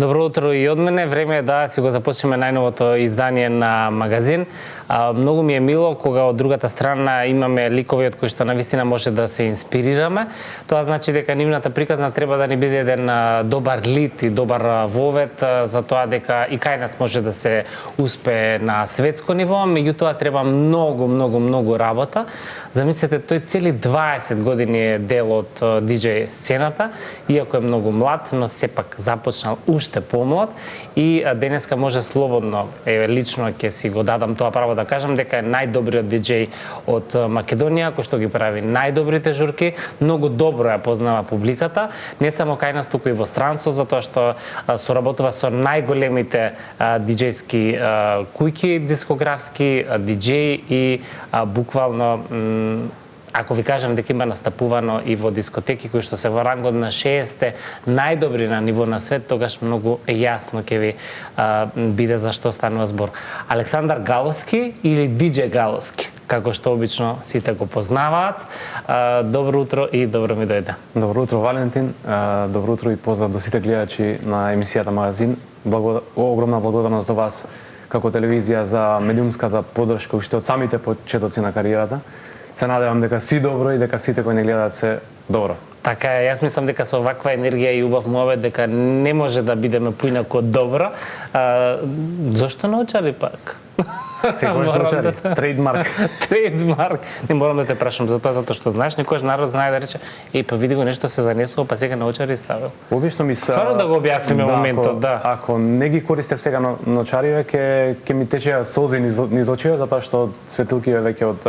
Добро утро и од мене. Време е да си го започнеме најновото издание на магазин. Многу ми е мило кога од другата страна имаме ликови од кои што навистина може да се инспирираме. Тоа значи дека нивната приказна треба да ни биде еден добар лид и добар вовет за тоа дека и кај нас може да се успее на светско ниво, меѓутоа треба многу работа. Замислете, тој цели 20 години е дел од диџеј сцената, иако е многу млад, но сепак започнал уште помлад и денеска може слободно, лично ќе си го дадам тоа право да кажам дека е најдобриот диџеј од Македонија, кој што ги прави најдобрите журки, многу добро ја познава публиката, не само кај нас, туку и во странство, затоа што соработува со најголемите диџејски куќи дискографски, диџеј и буквално ако ви кажам дека има настапувано и во дискотеки кои што се во рангот на 60 најдобри на ниво на свет, тогаш многу јасно ќе ви биде за што станува збор. Александар Галовски или Диџе Галовски, како што обично сите го познаваат. Добро утро и добро ми дојде. Добро утро, Валентин. Добро утро и поздрав до сите гледачи на емисијата Магазин. Огромна благодарност до вас како телевизија за медиумската поддршка уште од самите почетоци на кариерата. Се надевам дека си добро и дека сите кои не гледаат се добро. Така е, јас мислам дека со ваква енергија и убав муавет дека не може да бидеме поинаку од добро. Зошто научари пак? Секојаш научари. Трейдмарк. Трейдмарк. Не морам да те прашам за тоа, затоа што знаеш, некојаш народ знае да рече, па види го нешто се занесува, па сега научари ставил. Обично ми Стварно да го објасниме моментот, да. Ако не ги користев сега научариве, ќе ми течеа солзи низ очите, затоа што светилкиве веќе од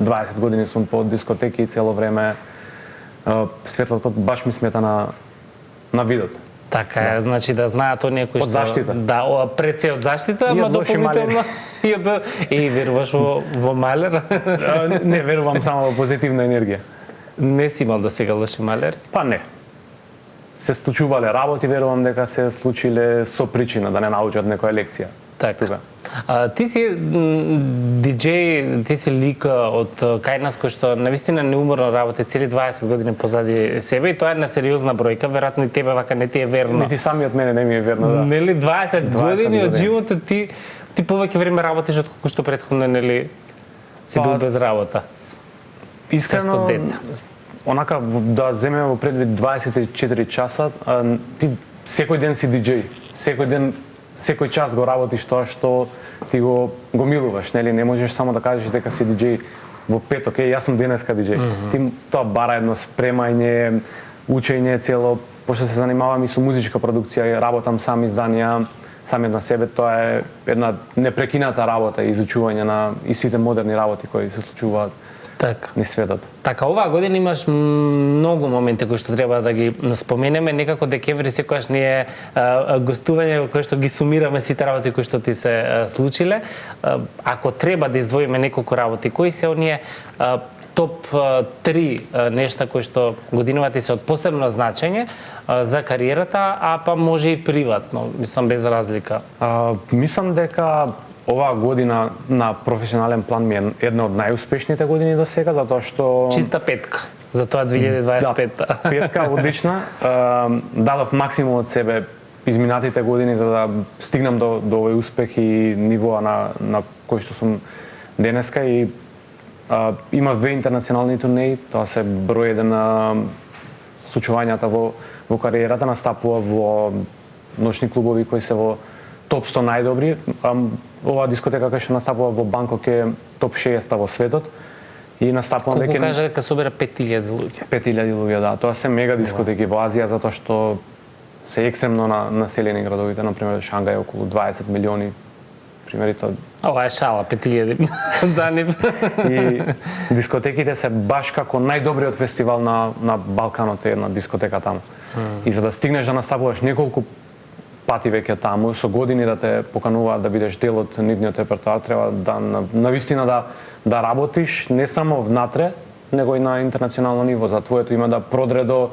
20 години сум по дискотеки и цело време светлото баш ми смета на видот. Така е, значи да знаат оние кои што... Од заштита. Да, пред се од заштита, ама дополнително... И веруваш во малер? Не, верувам само во позитивна енергија. Не си имал до сега лоши малери? Па не. Се случувале работи, верувам дека се случиле со причина, да не научат некоја лекција. Така. Ти си диџеј, ти си лика од кај нас кој што навистина неуморно работи цели 20 години позади себе и тоа е една сериозна бројка, веројатно и тебе вака не ти е верно. Нити самиот мене не ми е верно, да. Нели 20 години од животот ти повеќе време работиш од колку што претходно нели си бил без работа. Искрено, онака да земеме во предвид 24 часа, ти секој ден си диџеј, секој ден секој час го работиш тоа што ти го милуваш, нели? Не можеш само да кажеш дека си диџеј во петок, јас сум денеска диџеј. Ти тоа бара едно спремање, учење цело, пошто се занимавам и со музичка продукција, работам сам изданија, сам на себе, тоа е една непрекината работа и изучување на и сите модерни работи кои се случуваат. Така. Ни светот. Така, оваа година имаш многу моменти кои што треба да ги споменеме. Некако декември секогаш ни е гостување во кое што ги сумираме сите работи кои што ти се случиле. Ако треба да издвоиме неколку работи, кои се оние топ 3 нешта кои што годината ти се од посебно значење за кариерата, а па може и приватно, мислам без разлика? Мислам дека оваа година на професионален план ми е една од најуспешните години до сега, затоа што... Чиста петка, за тоа 2025. Да, петка, одлична. Дадов максимум од себе изминатите години за да стигнам до овој успех и нивоа на кој што сум денеска и имав 2 интернационални турнеи, тоа се број еден на случувањата во кариерата, настапува во ночни клубови кои се во топ 100 најдобри. Оваа дискотека кај што настапува во Банкок е топ 60 во светот и настапувам веќе... Колку кажа дека собира 5000 луѓе? 5000 луѓе, да. Тоа се мега дискотеки во Азија затоа што се екстремно населени градовите, например Шангај е околу 20 милиони. Примерите. Ова е шала, 5000 за нив. И дискотеките се баш како најдобриот фестивал на Балканот е една дискотека таму. И за да стигнеш да настапуваш неколку пати веќе таму, со години да те покануваат да бидеш дел од нивниот репертоар, треба да навистина да работиш не само внатре, него и на интернационално ниво, за твоето име да продре до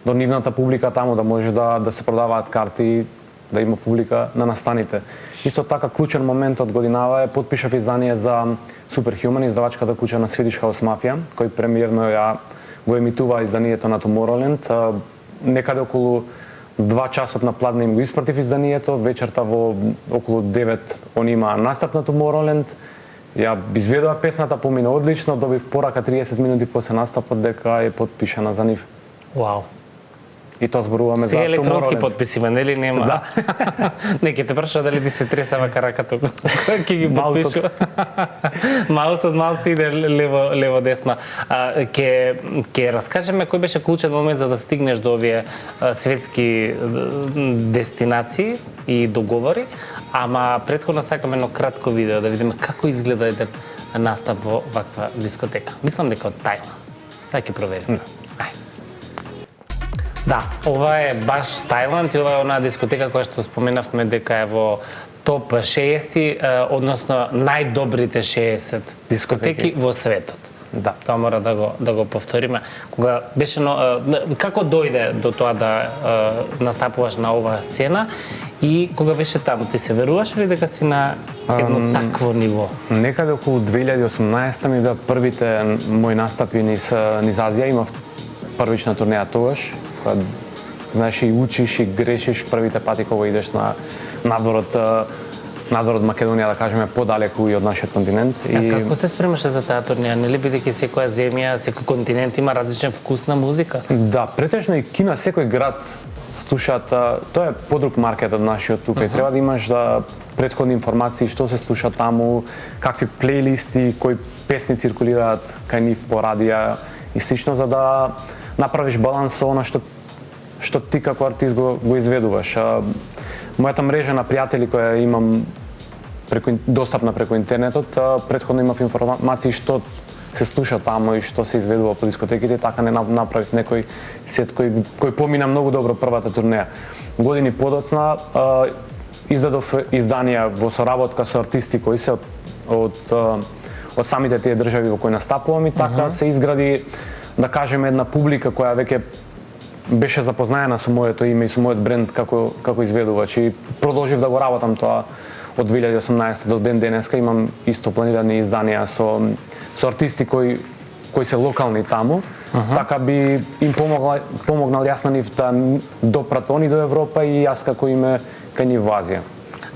нивната публика таму, да може да се продаваат карти, да има публика на настаните. Исто така клучен момент од годинава е потпишав издание за Superhuman, издавачката куќа на Swedish House Mafia, кој премиерно го емитува изданието на Tomorrowland. Некаде околу 2 часот на пладне им го испратив изданието, вечерта во околу 9 они има настап на Tomorrowland. Ја изведува песната, помина одлично, добив порака 30 минути после настапот дека е потпишана за нив. Вау. И тоа зборуваме за Сега електронски Tomorrowland. потписи, нели нема? Да. Не, ќе те прашува дали ти се тресава караката кој ќе ги потпишува. Маусот малци иде лево десно. Ќе раскажеме кој беше клучен момент за да стигнеш до овие светски дестинации и договори, ама претходно сакаме едно кратко видео да видиме како изгледа еден настап во ваква дискотека. Мислам дека од Тајланд. Сега ќе провериме. Да, ова е баш Тајланд и ова е онаа дискотека која што споменавме дека е во топ 60, односно најдобрите 60 дискотеки во светот. Да. Тоа мора да го повториме. Кога беше како дојде до тоа да настапуваш на оваа сцена и кога беше таму, ти се веруваш ли дека си на едно такво ниво? Некаде околу 2018 ми беа првите мои настапи низ Азија, имав првична турнеја тогаш, кога знаеш и учиш и грешиш првите пати кога идеш на надвор од Македонија, да кажеме, подалеку и од нашиот континент. И како се спремаше за таа турнеја? Нели бидејќи секоја земја, секој континент има различен вкус на музика? Да, претежно и Кина, секој град слушаат, тоа е подруг маркет од нашиот тука и треба да имаш претходни информации што се слуша таму, какви плейлисти, кои песни циркулираат кај нив по радија и слично, за да направиш баланс со она што ти како артист го изведуваш. Мојата мрежа на пријатели која имам достапна преку интернетот, претходно имав информации што се слуша таму и што се изведува по дискотеките, така не направив некој сет кој помина многу добро првата турнеја. Години подоцна издадов изданија во соработка со артисти кои се од самите тие држави во кои настапувам и така се изгради, да кажеме, една публика која веќе беше запознаена со моето име и со мојот бренд како изведувач и продолжив да го работам тоа од 2018 до ден денеска. Имам исто планирани изданија со артисти кои се локални таму, така би им помогнал јас на нив да допрат они до Европа и јас како име кај нив во Азија.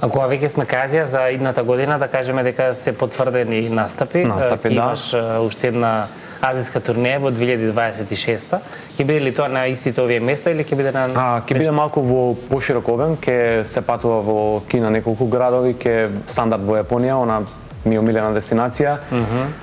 А кога веќе сме кај Азија, за идната година да кажеме дека се потврдени настапи, да. Имаш уште една азиска турнеја во 2026-та. Ќе биде ли тоа на истите овие места или ќе биде на Ќе биде малку во поширок обем, ќе се патува во Кина неколку градови, ќе стандард во Јапонија, она ми е омилена дестинација.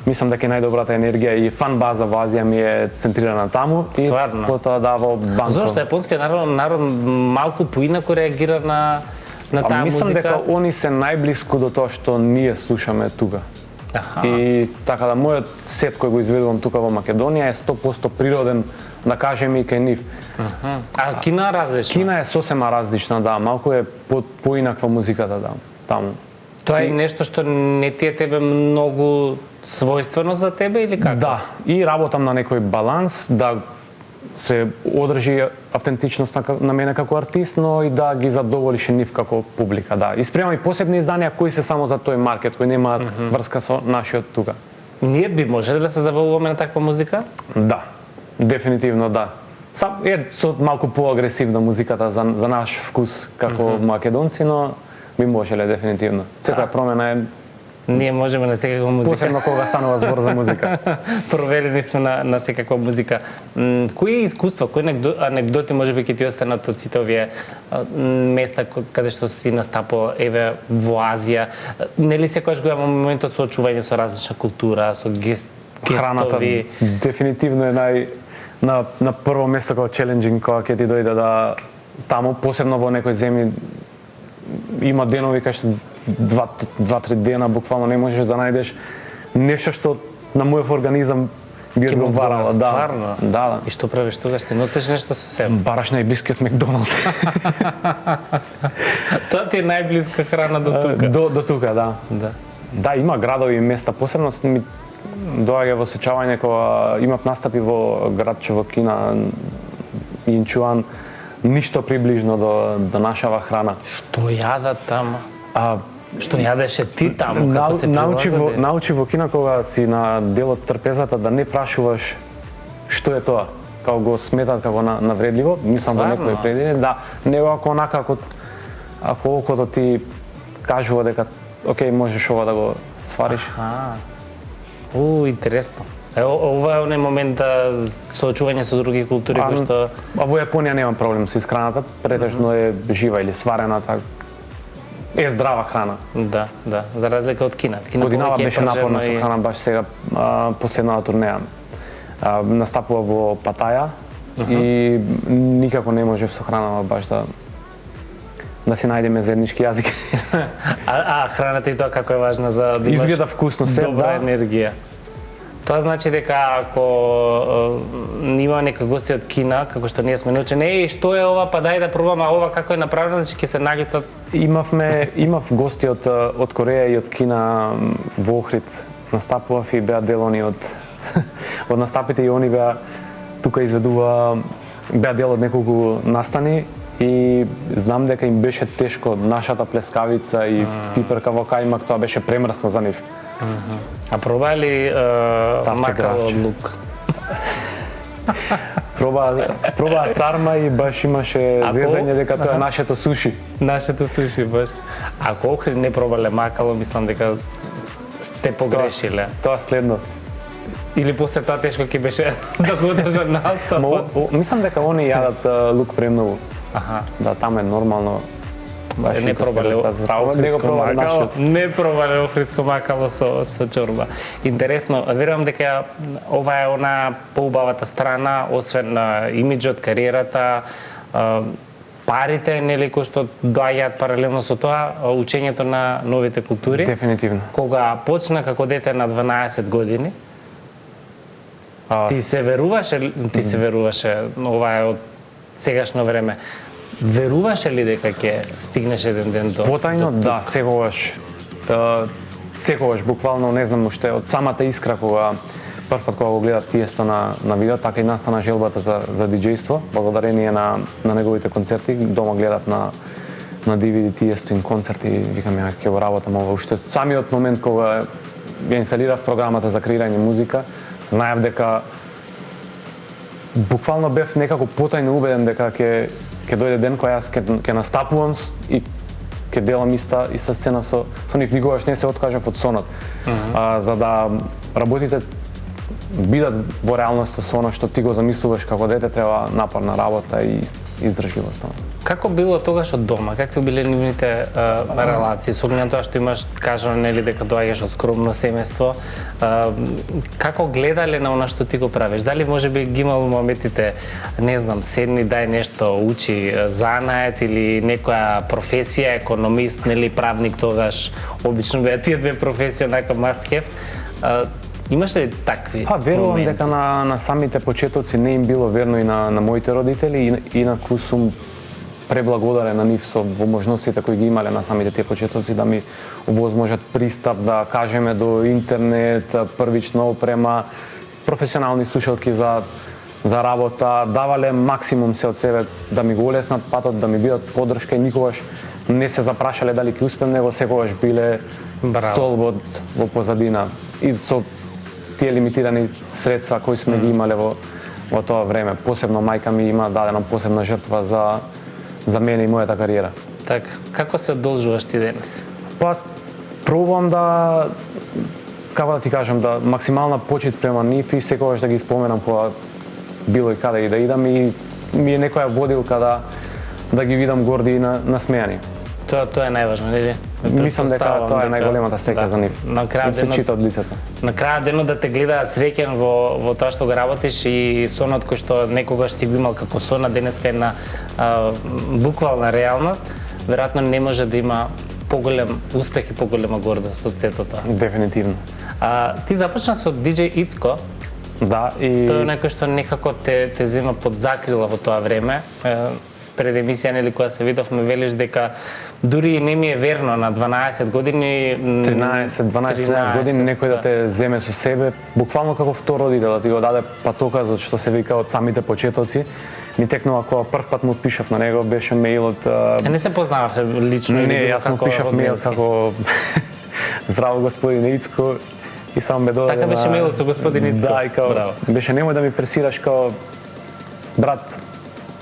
Мислам дека најдобрата енергија и фан база во Азија ми е центрирана таму. Стварно? И потоа во Бангкок. Зошто јапонскиот народ малку поинаку реагира на таа музика? Мислам дека они се најблиску до тоа што ние слушаме тука. И така да мојот сет кој го изведувам тука во Македонија е 100% природен, да кажеме, и кај нив. А Кина различна? Кина е сосема различна, да, малку е поинаква музиката таму. Тоа е нешто што не ти е тебе многу својствено за тебе или како? Да, и работам на некој баланс, да се одржи автентичност на мене како артист, но и да ги задоволиш нив како публика, да. И спремам и посебни изданија кои се само за тој маркет, кои немаат врска со нашиот тука. Ние би можеле да се забавуваме на таква музика? Да, дефинитивно да. Со малку поагресивна музиката за наш вкус како македонци, но би можеле дефинитивно. Секоја промена е Ние можеме на секаква музика. Посебно кога станува збор за музика. Проверени сме на секаква музика. Кои искуства, кои анекдоти можеби ќе ти останат од сите овие места каде што си настапувал, еве во Азија? Нели секогаш го имаме моментот со очување со различна култура, со гестови? Храната дефинитивно е на прво место како челенџинг кога ќе ти дојде да таму, посебно во некои земји има денови кај што 2-3 дена буквално не можеш да најдеш нешто што на мојот организам би одговарало. Да. Да. И што правиш тогаш? Се носиш нешто со себе? Бараш најблискиот Макдоналдс. Тоа ти е најблиска храна до тука. До тука, да. Да, има градови и места, посебно ми доаѓа во сеќавање кога имав настапи во градче во Кина, Инчуан, ништо приближно до нашава храна. Што јадат таму? Што јадеше ти таму, како се прилагоди? Научи во Кина кога си на дел од трпезата да не прашуваш што е тоа. како го сметат како навредливо, мислам во некои предини, да, него ако онака ако окото ти кажува дека окей, можеш ова да го свариш. Интересно. Ова е оној момент соочување со други култури кои што во Јапонија немам проблем со исхраната, претежно е жива или сварена, е здрава храна. Да, за разлика од Кина. Годинава беше напорна со храна, баш сега последната турнеја настапува во Патаја и никако не можев со храна баш да си најдеме заеднички јазик. Храната и тоа како е важна за да имаш изгледа вкусно, добра енергија. Тоа значи дека ако има нека гости од Кина, како што ние сме научени, што е ова, па дај да пробаме ова како е направено, значи ќе се нагледат. Имав гости од Кореја и од Кина во Охрид. Настапував и беа дел они од настапите и они беа тука беа дел од неколку настани и знам дека им беше тешко нашата плескавица и пиперка во кајмак, тоа беше премрсно за нив. А пробали макало од лук? Пробаа сарма и баш имаше зезање дека тоа е нашето суши. Нашето суши баш. Ако Охрид не пробале макало, мислам дека сте погрешиле. Тоа следно. Или после тоа тешко ќе беше да го одржат настапот. Мислам дека они јадат лук премногу. Да, таму е нормално. Не пробале охридско макало со чорба. Интересно, верувам дека ова е она поубавата страна, освен имиџот, кариерата, парите, нели, кои што доаѓаат паралелно со тоа, учењето на новите култури. Дефинитивно. Кога почна како дете на 12 години, ти се веруваше, ова е од сегашно време. Веруваше ли дека ќе стигнеш еден ден до потајно? Да, секогаш буквално не знам уште од самата искра кога првпат кога го гледав Тиесто на видео, така и настана желбата за диџејство, благодарение на неговите концерти. Дома гледав на DVD Тиесто им концерти и викам ја ќе го работам ова уште самиот момент кога ја инсталирав програмата за креирање музика, знаев дека буквално бев некако потајно убеден дека ќе дојде ден кога јас ќе настапувам и ќе делам иста сцена со нив. Никогаш не се откажав од сонот. За да работите бидат во реалноста со она што ти го замислуваш како дете, треба напорна работа и издржливост. Како било тогаш од дома? Какви биле нивните релации? Со оглед на тоа што имаш кажано, нели, дека доаѓаш од скромно семејство, како гледале на она што ти го правиш? Дали можеби ги имало моменти, не знам, седни, дај нешто, учи занает или некоја професија, економист, нели, правник тогаш, обично беа тие две професии онака must have. Имаш ли такви моменти? Верувам дека на самите почетоци не им било верно и на моите родители, инаку сум преблагодарен на нив со возможностите кои ги имале на самите тие почетоци да ми овозможат пристап, да кажеме, до интернет, првична опрема, професионални слушалки за работа, давале максимум се од себе да ми го олеснат патот, да ми бидат поддршка и никогаш не се запрашале дали ќе успеам, него секогаш биле столбот во позадина. И со тие лимитирани средства кои сме ги имале во тоа време. Посебно мајка ми има дадена посебна жртва за мене и мојата кариера. Така, како се одолжуваш ти денес? Пробувам да, како да ти кажам, да максимална почит према нив и секогаш да ги споменам кога било и каде и да идам и ми е некоја водилка да ги видам горди и насмејани. Тоа е најважно, нели? Мислам дека тоа е најголемата среќа за нив. На крајот се чита од лицето. На крајот денот да те гледаат среќен во тоа што го работиш и сонот кој што некогаш си го имал како сон, а денеска е на буквална реалност, веројатно не може да има поголем успех и поголема гордост од сето тоа. Дефинитивно. Ти започна со DJ Ицко. Да, и тој е некој што некако те зема под закрила во тоа време. Пред емисија, нели, која се видовме, велиш дека дури не ми е верно на 12 години, 12 години некој да те земе со себе, буквално како втор родител, да ти го даде патоказот што се вика од самите почетоци. Ми текнува кога првпат му пишав на него, беше мејлот. Не се познававте лично? Не, јас му пишав мејл како здраво господин Ицко и само ме додаде. Така беше мејлот со господин Ицко. Да, и као беше немој да ми пресираш као брат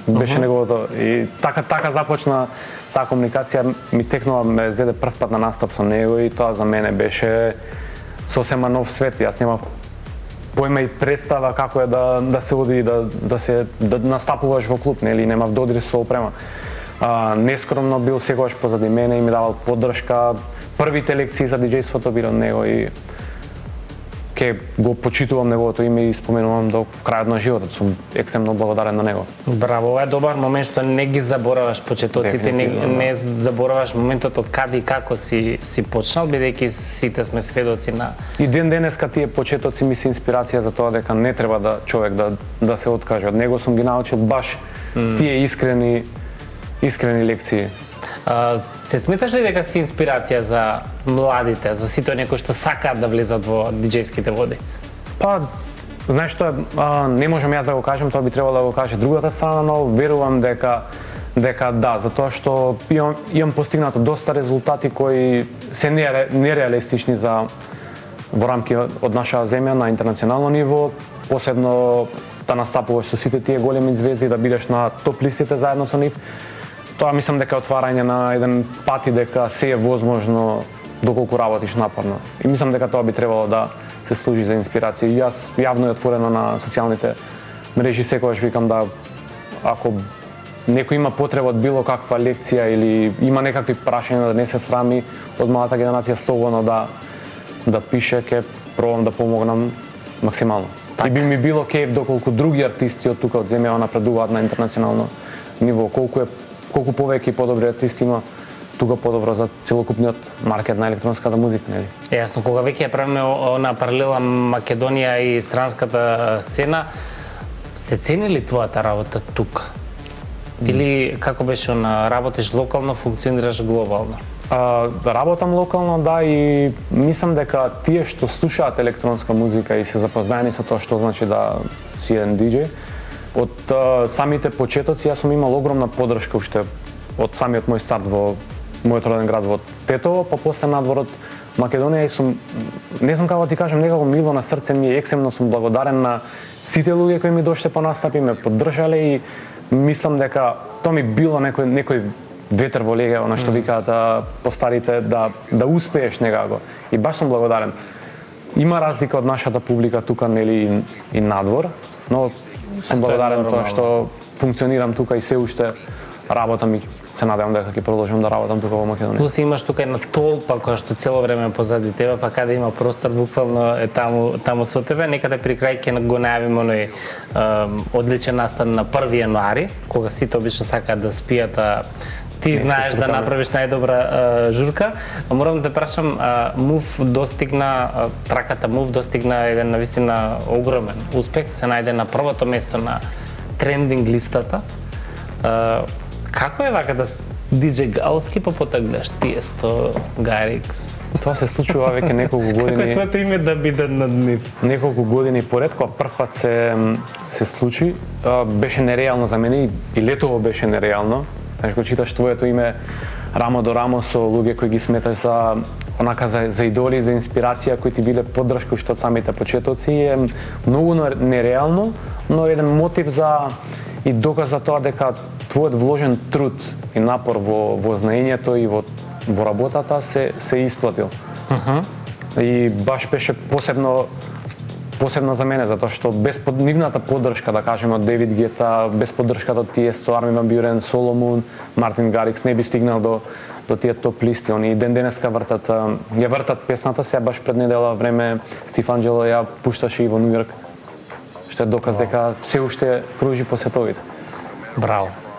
беше неговото и така започна таа комуникација, ми текнува, ме зеде прв пат на настап со него и тоа за мене беше сосема нов свет. Јас немав појма и представа како е да се оди да настапуваш во клуб, нели, немав додир со опрема. Нескромно бил секогаш позади мене и ми давал поддршка. Првите лекции за диџејството бил од него и ке го почитувам неговото име и споменувам до крајот на животот. Сум екстремно благодарен на него. Браво, ова е добар момент што не ги забораваш почетоците, не забораваш моментот од каде и како си почнал, бидејќи сите сме сведоци на... И ден денеска тие почетоци ми се инспирација за тоа дека не треба да човек да се откаже. Од него сум ги научил баш тие искрени лекции. Се сметаш ли дека си инспирација за младите, за сите оние кои што сакаат да влезат во диџејските води? Па, знаеш што, не можам јас да го кажем, тоа би требало да го каже другата страна, но верувам дека да, затоа што имам постигнато доста резултати кои се нереалистични во рамки од нашава земја на интернационално ниво, посебно да настапуваш со сите тие големи звезди, да бидеш на топ листите заедно со нив. Тоа мислам дека е отварање на еден пат и дека се е возможно доколку работиш напорно. И мислам дека тоа би требало да се служи за инспирација. И јас јавно и отворено на социјалните мрежи секогаш викам да ако некој има потреба од било каква лекција или има некакви прашања, да не се срами од младата генерација, слободно да пише, ке пробам да помогнам максимално. И би ми било кејф доколку други артисти од тука од земјава напредуваат на интернационално ниво. Колку повеќе и подобри артисти има, тука подобро за целокупниот маркет на електронската музика, нели? Јасно, кога веќе ја правиме на паралела Македонија и странската сцена, се цени ли твојата работа тука? Или како беше работиш локално, функционираш глобално? Работам локално, да, и мислам дека тие што слушаат електронска музика и се запознаени со тоа што значи да си еден диџеј, од самите почетоци јас сум имал огромна поддршка уште од самиот мој старт во мојот роден град во Тетово, па после надвор од Македонија и сум, не знам како да ти кажам, некако мило на срце ми е, екстремно сум благодарен на сите луѓе кои ми дошле по настапи, ме поддржале и мислам дека тоа ми било некој ветер во леѓа, она што викаат постарите, да успееш некако. И баш сум благодарен. Има разлика од нашата публика тука, нели, и надвор, но сум благодарен тоа што функционирам тука и се уште работам и се надевам дека ќе продолжам да работам тука во Македонија. Плюс имаш тука една толпа која што цело време позади тебе, па каде има простор буквално е таму со тебе. Некаде при крај ќе го најавиме оној одличен настан на 1 јануари, кога сите обично сакаат да спијат, ти знаеш да направиш најдобра журка. Морам да те прашам, Мув достигна, траката Мув достигна еден навистина огромен успех, се најде на првото место на трендинг листата. Како е вака да диџеј галски па потоа гледаш Тиесто, Гарикс? Тоа се случува веќе неколку години. Како е твоето име да биде над нив? Неколку години поред, кога прв пат се случи, беше нереално за мене и летово беше нереално. Знаеш, кога читаш твоето име рамо до рамо со луѓе кои ги сметаш за идоли, за инспирација, кои ти биле поддршка уште од самите почетоци, е многу нереално, но еден мотив и доказ за тоа дека твојот вложен труд и напор во знаењето и во работата се исплатил. И баш беше посебно за мене, затоа што без нивната поддршка, да кажеме, од Девид Гета, без поддршката од Тиесто, Армин ван Бюрен, Соломон, Мартин Гарикс, не би стигнал до тие топ листи. Они ден денеска ја вртат песната, сега баш пред недела време Стив Анџело ја пушташе и во Нью Йорк, што е доказ дека се уште кружи по световите.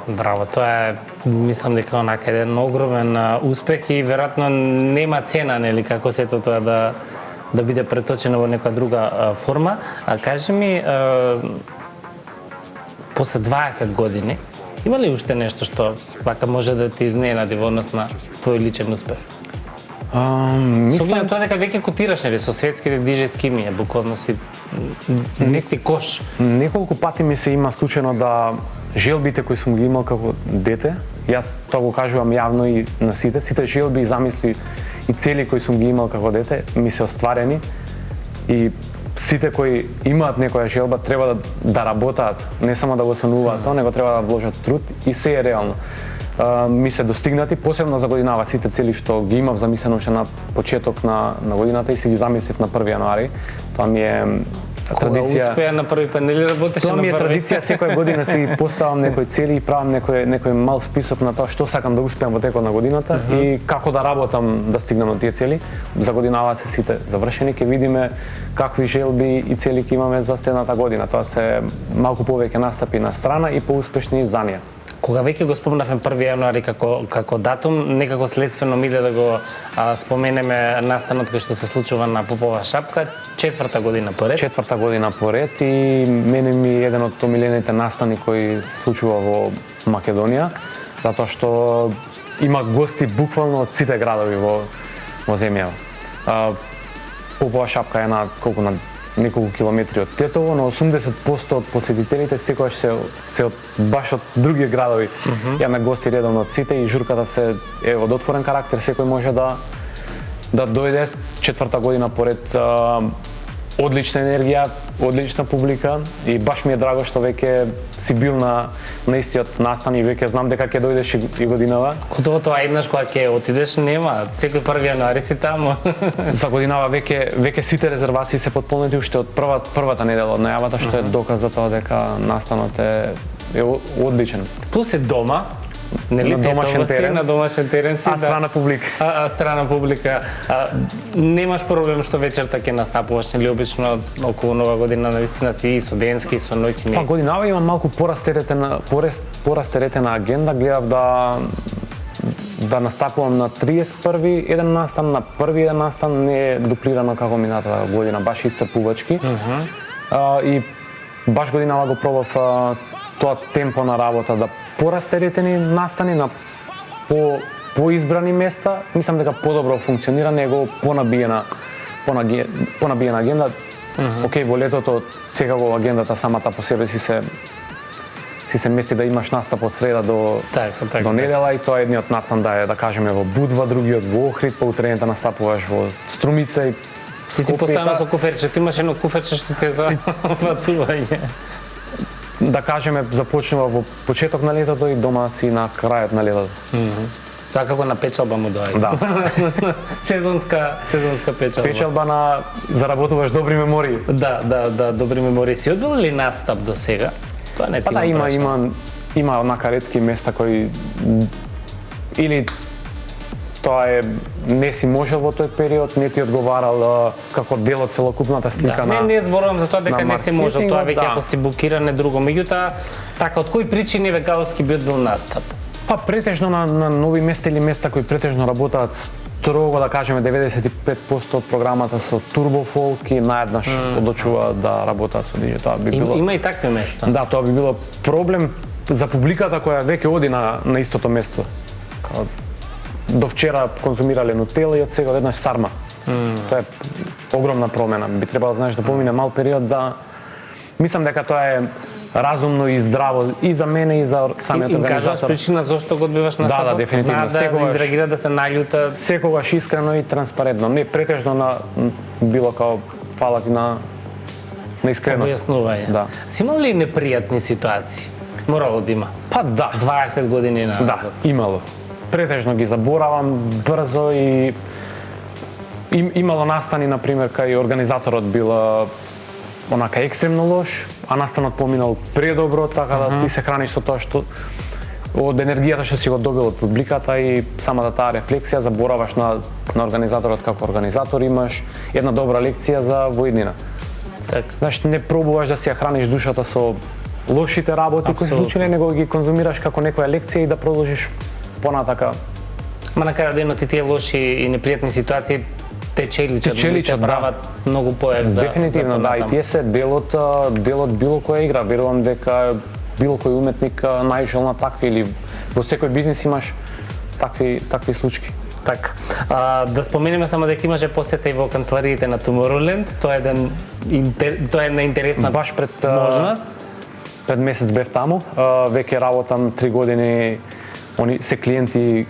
Браво, тоа е, мислам дека онака еден огромен успех и веројатно нема цена, нели, како сето тоа да биде преточено во нека друга форма. А кажи ми, после 20 години, има ли уште нешто што вака може да ти изненади во однос на твој личен успех? Со оглед тоа дека веќе котираш, нели, со светските диџејски имиња, буквално си нести кош. Неколку пати ми се има случајно да желбите кои сум ги имал како дете, јас тоа го кажувам јавно и на сите желби и замисли и цели кои сум ги имал како дете ми се остварени и сите кои имаат некоја желба треба да работат, не само да го сонуваат тоа, него треба да вложат труд и се е реално. Ми се достигнати, посебно за годинава сите цели што ги имав замислено уште на почеток на годината и си ги замислив на 1 јануари. Тоа ми е традиција. Кога успеа на први пат, нели работеше на први? Тоа ми е традиција, секоја година си поставам некои цели и правам некој мал список на тоа што сакам да успеам во текот на годината и како да работам да стигнам до тие цели. За годинава се сите завршени, ќе видиме какви желби и цели ќе имаме за следната година. Тоа се малку повеќе настапи на страна и поуспешни изданија. Кога веќе го спомнавме 1 јануари како датум, некако следствено ми иде да го споменеме настанот кој што се случува на Попова шапка, 4-та година поред. 4-та година поред и мене ми е еден од омилените настани кои се случува во Македонија, затоа што има гости буквално од сите градови во земјава. Попова шапка е на неколку километри од Тетово, но 80% од посетителите секогаш се од баш од други градови. Јаме гости редовно од сите и журката се е од отворен карактер, секој може да дојде. 4-та година поред, одлична енергија, одлична публика и баш ми е драго што веќе си бил на истиот настан и веќе знам дека ќе дојдеш и годинава. Готово тоа еднаш кога ќе отидеш нема, секој 1 јануари си таму. За годинава веќе сите резервации се потполнети уште од првата недела од најавата, што е доказ за тоа дека настанот е одличен. Плюс е дома. Нели, на домашен терен, на домашен терен си, страна публика. Страна публика. Немаш проблем што вечерта ќе настапуваш, нели обично околу Нова година навистина си и со денски и со ноќни. Па годинава имам малку порастеретена агенда, гледав да настапувам на 31-ви еден настан, на 1-ви еден настан, не е дуплирано како минатата година, баш исцрпувачки. И баш годинава го пробав тоа темпо на работа, да порастеретени настани на поизбрани места, мислам дека подобро функционира него понабиена агенда. Океј, во летото секако агендата самата по себе си се мести да имаш настап од среда до недела и тоа едниот настан да кажеме во Будва, другиот во Охрид, по утрените настапуваш во Струмица и Ти си постојано со куферче, ти имаш едно куферче што те за патување. Да кажеме, започнува во почеток на летото и дома си на крајот на летото. Тоа како на печалба му доаѓа. Да. сезонска печалба. Печалба заработуваш добри мемории. Да, добри мемории. Си одбил ли настап до сега? Тоа не ти има онака ретки места кои или тоа не си можел во тој период, не ти одговарал како дел од целокупната слика на. Не зборувам за тоа дека не си можел, тоа веќе ако си букиран е друго. Меѓутоа, така од кои причини вегалски би одбил настап? Па претежно на нови места или места кои претежно работаат строго, да кажеме 95% од програмата со турбофолк и наеднаш одлучуваат да работаат со диџеј. Тоа би било. Има и такви места. Да, тоа би било проблем за публиката која веќе оди на истото место. До вчера конзумирале нутела и од сега веднаш сарма. Тоа е огромна промена. Би требало знаеш да помине мал период да мислам дека тоа е разумно и здраво и за мене и за самиот организатор. Им кажаш причина зошто го одбиваш настапот? Да, дефинитивно. Да изреагира, да се наљута. Секогаш искрено и транспарентно. Не претежно на било као фала ти на искреност. Објаснување. Да. Си имал ли непријатни ситуации? Морало да има. Па да. 20 години назад. Да, имало. Претежно ги заборавам брзо и имало настани, например, кај организаторот бил онака екстремно лош, а настанот поминал предобро, така да ти се храниш со тоа што од енергијата што си го добил од публиката и самата таа рефлексија, забораваш на организаторот како организатор, имаш една добра лекција за воиднина. Така. Знаеш, не пробуваш да си ја храниш душата со лошите работи кои се случиле, него ги конзумираш како некоја лекција и да продолжиш понатака. Ма на крај денот и тие лоши и непријатни ситуации те челичат, прават многу поек за. Дефинитивно, да, и тие се дел од било која игра. Верувам дека било кој уметник најшол на такви или во секој бизнис имаш такви случаи. Така. Да споменеме само дека имаше посета и во канцелариите на Tomorrowland. Тоа е една интересна баш пред можност. Пред месец бев таму, веќе работам 3 години, они се клиенти,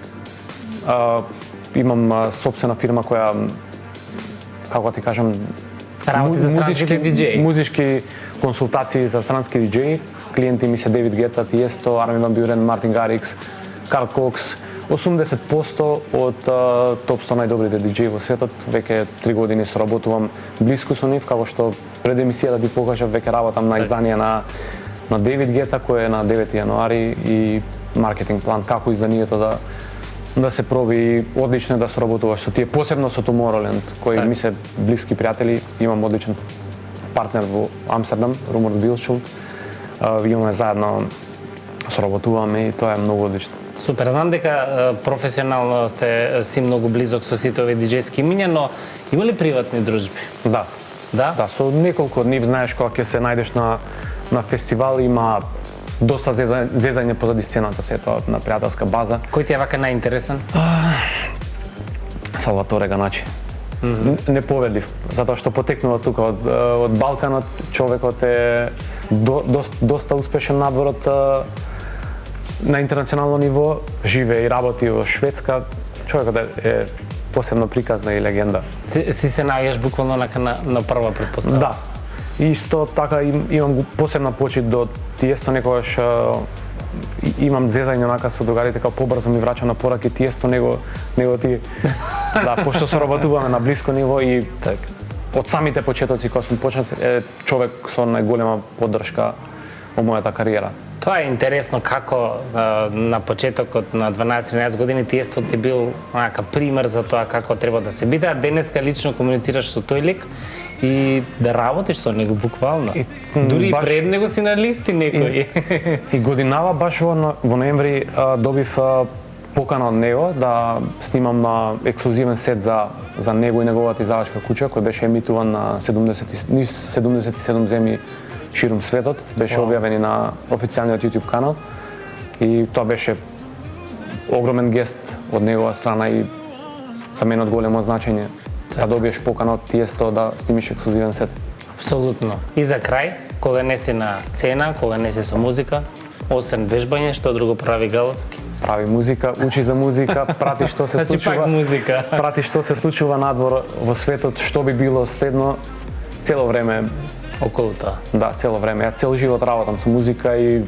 имам сопствена фирма која, како ти кажам, Работи за странските диџеи. Музички консултации за странски диџеи. Клиенти ми се Девид Гета, Тиесто, Армин ван Бюрен, Мартин Гарикс, Карл Кокс. 80% од топ 100 најдобрите диџеи во светот. Веќе 3 години соработувам блиску со нив, како што пред емисијата ви покажав, веќе работам на издание на Девид Гета, кој е на 9 јануари, и маркетинг план како изданието да се проби. Одлично е да соработуваш со тие, посебно со Tomorrowland, кои ми се блиски пријатели. Имам одличен партнер во Амстердам, Руморт Билшулд. Имаме заедно, соработуваме и тоа е многу одлично. Супер, знам дека професионално си многу близок со сите овие диџејски имиња, но има ли приватни дружби? Да. Да? Да, со неколку од нив, знаеш, кога ќе се најдеш на фестивал, има доста зезање позади сцената, се тоа на пријателска база. Кој ти е вака најинтересен? Салваторе Ганачи. Не поведлив, затоа што потекнува тука од Балканот, човекот е доста успешен надворот на интернационално ниво, живее и работи во Шведска. Човекот е посебно приказна и легенда. Си се наоѓаш буквално на прва претпоставка. Да. Исто така имам посебна почит до Тиесто, некогаш имам зезање онака со другарите, како побрзо ми враќа на пораки Тиесто него ти. Да, пошто соработуваме на блиско ниво и од самите почетоци кога сум почнат е човек со најголема поддршка во мојата кариера. Тоа е интересно како на почетокот на 12-13 години Тиесто ти бил онака пример за тоа како треба да се биде, а денеска лично комуницираш со тој лик и да работиш со него буквално. Дури баш, и пред него си на листи некој. И годинава баш во ноември добив покана од него да снимам ексклузивен сет за него и неговата издавачка куќа, кој беше емитуван на 77 земји ширум светот, беше објавен и на официјалниот YouTube канал и тоа беше огромен гест од негова страна и за мен од големо значење да добиеш покана од Тиесто да снимиш ексклузивен сет. Апсолутно. И за крај, кога не си на сцена, кога не си со музика, освен вежбање, што друго прави Галовски? Прави музика, учи за музика, прати што се случува. Значи пак музика. Прати што се случува надвор во светот, што би било следно, цело време околу тоа. Да, цело време. Ја цел живот работам со музика и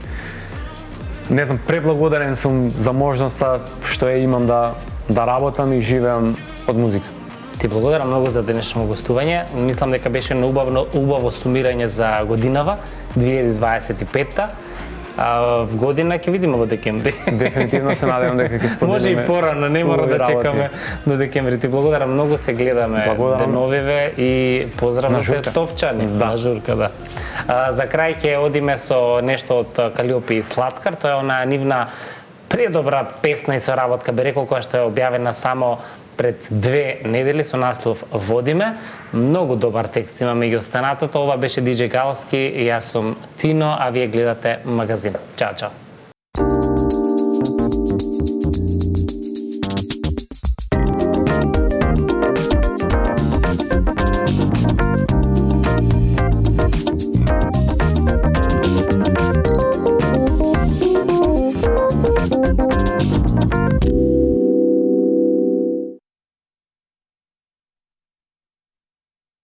не знам, преблагодарен сум за можноста што ја имам да работам и живеам од музика. Ти благодарам многу за денешно гостување. Мислам дека беше убаво сумирање за годинава 2025-та. В година ќе видиме во декември. Дефинитивно се надевам дека ќе споделиме. Може и порано, не мора да чекаме до декември. Ти благодарам многу, се гледаме деновиве и поздрав на Тетовчани. На журка, да. За крај ќе одиме со нешто од Калиопи и Сладкар. Тоа е онаа нивна предобра песна и соработка, би рекол, која што е објавена само пред 2 недели со наслов Водиме. Многу добар текст има меѓу останатото. Ова беше DJ Галовски и јас сум Тино, а вие гледате Магазин. Чао, чао.